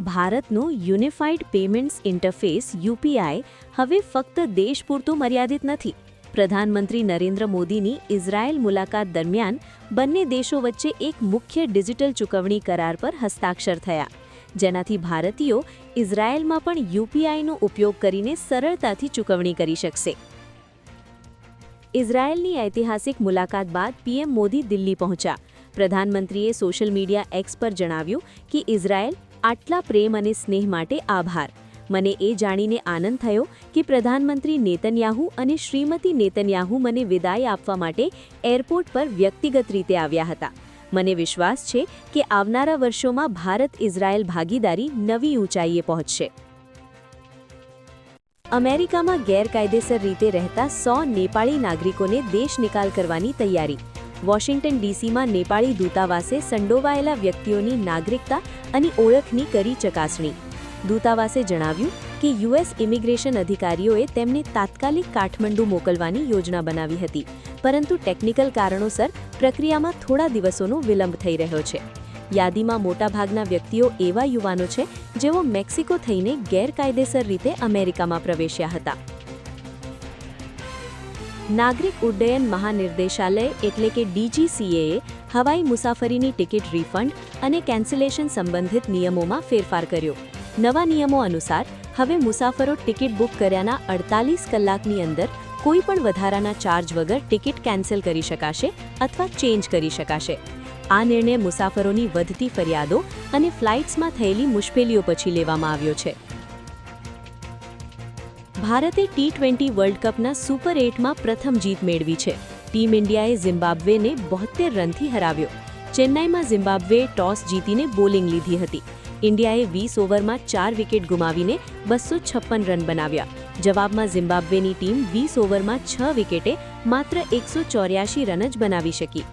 ભારતનું unified payments interface UPI હવે ફક્ત દેશ પૂરતું મર્યાદિત નથી. પ્રધાનમંત્રી નરેન્દ્ર મોદીની ઇઝરાયેલ મુલાકાત દરમિયાન બંને દેશો વચ્ચે એક મુખ્ય ડિજિટલ ચૂકવણી કરાર પર હસ્તાક્ષર થયા, જેનાથી ભારતીયો ઇઝરાયેલમાં પણ યુપીઆઈનો ઉપયોગ કરીને સરળતાથી ચૂકવણી કરી શકશે. ઇઝરાયેલની ઐતિહાસિક મુલાકાત બાદ પીએમ મોદી દિલ્હી પહોંચ્યા. પ્રધાનમંત્રીએ સોશિયલ મીડિયા એક્સ પર જણાવ્યું કે ઇઝરાયેલ આટલા પ્રેમ અને સ્નેહ માટે આભાર. મને એ જાણીને આનંદ થયો કે પ્રધાનમંત્રી નેતન્યાહુ અને શ્રીમતી નેતન્યાહુ મને વિદાય આપવા માટે એરપોર્ટ પર વ્યક્તિગત રીતે આવ્યા હતા. મને વિશ્વાસ છે કે આવનારા વર્ષોમાં ભારત-ઇઝરાયેલ ભાગીદારી નવી ઊંચાઈએ પહોંચશે. અમેરિકામાં ગેરકાયદેસર રીતે રહેતા 100 નેપાળી નાગરિકોને દેશ નિકાલ કરવાની તૈયારી. વોશિંગ્ટન ડીસીમાં નેપાળી દૂતાવાસે સંડોવાયેલા વ્યક્તિઓની નાગરિકતા અને ઓળખની કરી ચકાસણી. દૂતાવાસે જણાવ્યું કે યુએસ ઇમિગ્રેશન અધિકારીઓએ તેમને તાત્કાલિક કાઠમંડુ મોકલવાની યોજના બનાવી હતી, પરંતુ ટેકનિકલ કારણોસર પ્રક્રિયામાં થોડા દિવસોનો વિલંબ થઈ રહ્યો છે. યાદીમાં મોટાભાગના વ્યક્તિઓ એવા યુવાનો છે જેઓ મેક્સિકો થઈને ગેરકાયદેસર રીતે અમેરિકામાં પ્રવેશ્યા હતા. નાગરિક ઉડ્ડયન મહાનિર્દેશાલય એટલે કે ડીજીસીએએ હવાઈ મુસાફરીની ટિકિટ રિફંડ અને કેન્સલેશન સંબંધિત નિયમોમાં ફેરફાર કર્યો. નવા નિયમો અનુસાર હવે મુસાફરો ટિકિટ બુક કર્યાના 48 કલાકની અંદર કોઈ પણ વધારાના ચાર્જ વગર ટિકિટ કેન્સલ કરી શકાશે અથવા ચેન્જ કરી શકાશે. આ નિર્ણય મુસાફરોની વધતી ફરિયાદો અને ફ્લાઇટ્સમાં થયેલી મુશ્કેલીઓ પછી લેવામાં આવ્યો છે. ભારતે ટી20 વર્લ્ડ કપના સુપર 8માં પ્રથમ જીત મેળવી છે. ટીમ ઇન્ડિયાએ ઝિમ્બાબ્વેને 72 રનથી હરાવ્યો. ચેન્નાઈમાં ઝિમ્બાબ્વેએ ટોસ જીતીને બોલિંગ લીધી હતી. ઇન્ડિયાએ 20 ઓવરમાં 4 વિકેટ ગુમાવીને 256 રન બનાવ્યા. જવાબમાં ઝિમ્બાબ્વેની ટીમ 20 ઓવરમાં 6 વિકેટે માત્ર 184 રન જ બનાવી શકી.